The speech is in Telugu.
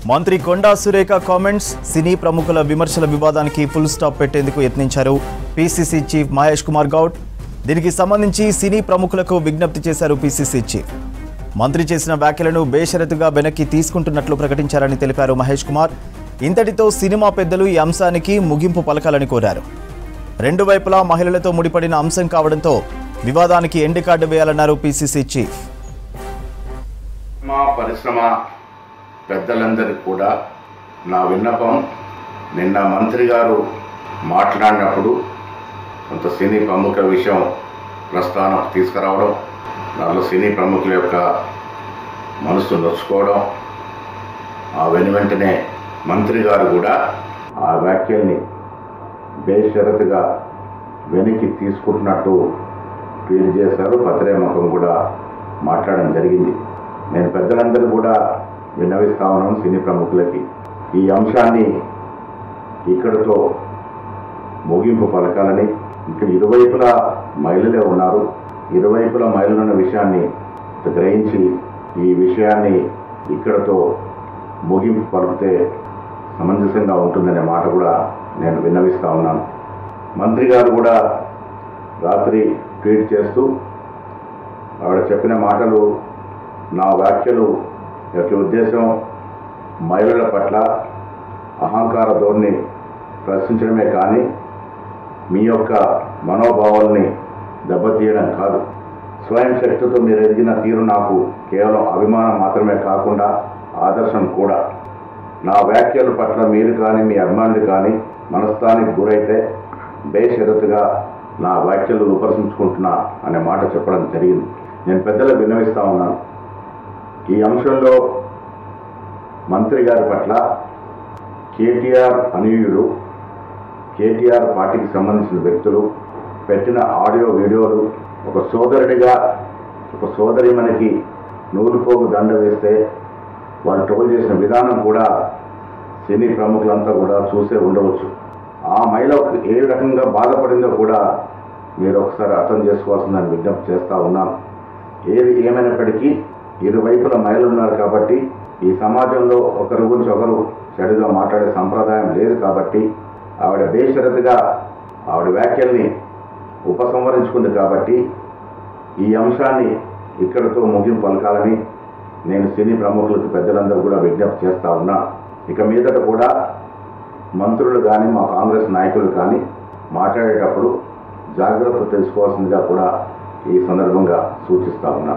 మంత్రి కొండా సురేఖ కామెంట్స్ సినీ ప్రముఖుల విమర్శల వివాదానికి ఫుల్ స్టాప్ పెట్టేందుకు యత్నించారు పీసీసీ చీఫ్ మహేష్ కుమార్ గౌడ్. దీనికి సంబంధించి సినీ ప్రముఖులకు విజ్ఞప్తి చేశారు పీసీసీ చీఫ్. మంత్రి చేసిన వ్యాఖ్యలను బేషరతుగా వెనక్కి తీసుకుంటున్నట్లు ప్రకటించారని తెలిపారు మహేష్ కుమార్. ఇంతటితో సినిమా పెద్దలు ఈ అంశానికి ముగింపు పలకాలని కోరారు. రెండు వైపులా మహిళలతో ముడిపడిన అంశం కావడంతో వివాదానికి ఎండ్ కార్డు వేయాలన్నారు పీసీసీ చీఫ్. పరిశ్రమ పెద్దలందరికీ కూడా నా విన్నపం, నిన్న మంత్రి గారు మాట్లాడినప్పుడు కొంత సినీ ప్రముఖుల విషయం ప్రస్తావనకు తీసుకురావడం, దానిలో సినీ ప్రముఖుల యొక్క మనసు నొచ్చుకోవడం, ఆ వెనువెంటనే మంత్రి గారు కూడా ఆ వ్యాఖ్యల్ని బేషరతుగా వెనక్కి తీసుకుంటున్నట్టు ట్వీట్ చేశారు. పత్రేముఖం కూడా మాట్లాడడం జరిగింది. నేను పెద్దలందరూ కూడా విన్నవిస్తా ఉన్నాను సినీ ప్రముఖులకి, ఈ అంశాన్ని ఇక్కడితో ముగింపు పలకాలని. ఇంకా ఇరువైపులా మహిళలే ఉన్నారు. ఇరువైపులా మహిళలు ఉన్న విషయాన్ని గ్రహించి ఈ విషయాన్ని ఇక్కడితో ముగింపు పలికితే సమంజసంగా ఉంటుందనే మాట కూడా నేను విన్నవిస్తా ఉన్నాను. మంత్రి గారు కూడా రాత్రి ట్వీట్ చేస్తూ ఆవిడ చెప్పిన మాటలు, నా వ్యాఖ్యలు యొక్క ఉద్దేశం మహిళల పట్ల అహంకార ధోరణి ప్రశ్నించడమే కానీ మీ యొక్క మనోభావాల్ని దెబ్బతీయడం కాదు. స్వయం శక్తితో మీరు ఎదిగిన తీరు నాకు కేవలం అభిమానం మాత్రమే కాకుండా ఆదర్శం కూడా. నా వ్యాఖ్యల పట్ల మీరు కానీ మీ అభిమానులు కానీ మనస్తానికి గురైతే బేషరతుగా నా వ్యాఖ్యలు విమర్శించుకుంటున్నా అనే మాట చెప్పడం జరిగింది. నేను పెద్దలకు విన్నవిస్తా ఉన్నాను, ఈ అంశంలో మంత్రి గారి పట్ల కేటీఆర్ అనుయూయులు, కేటీఆర్ పార్టీకి సంబంధించిన వ్యక్తులు పెట్టిన ఆడియో వీడియోలు, ఒక సోదరుడిగా ఒక సోదరిమణికి నూలుపోగు దండ వేస్తే వాళ్ళు ట్రోల్ చేసిన విధానం కూడా సినీ ప్రముఖులంతా కూడా చూసే ఉండవచ్చు. ఆ మహిళ ఏ రకంగా బాధపడిందో కూడా మీరు ఒకసారి అర్థం చేసుకోవాల్సిందని విజ్ఞప్తి చేస్తూ ఉన్నాను. ఏది ఏమైనప్పటికీ ఇరువైపుల మహిళలు ఉన్నారు కాబట్టి ఈ సమాజంలో ఒకరి గురించి ఒకరు చెడుగా మాట్లాడే సంప్రదాయం లేదు కాబట్టి ఆవిడ బేషరతుగా ఆవిడ వ్యాఖ్యల్ని ఉపసంహరించుకుంది కాబట్టి ఈ అంశాన్ని ఇక్కడితో ముగింపు పలకాలని నేను సినీ ప్రముఖులకు పెద్దలందరూ కూడా విజ్ఞప్తి చేస్తూ ఉన్నా. ఇక మీదట కూడా మంత్రులు కానీ మా కాంగ్రెస్ నాయకులు కానీ మాట్లాడేటప్పుడు జాగ్రత్త తెలుసుకోవాల్సిందిగా కూడా ఈ సందర్భంగా సూచిస్తూ ఉన్నా.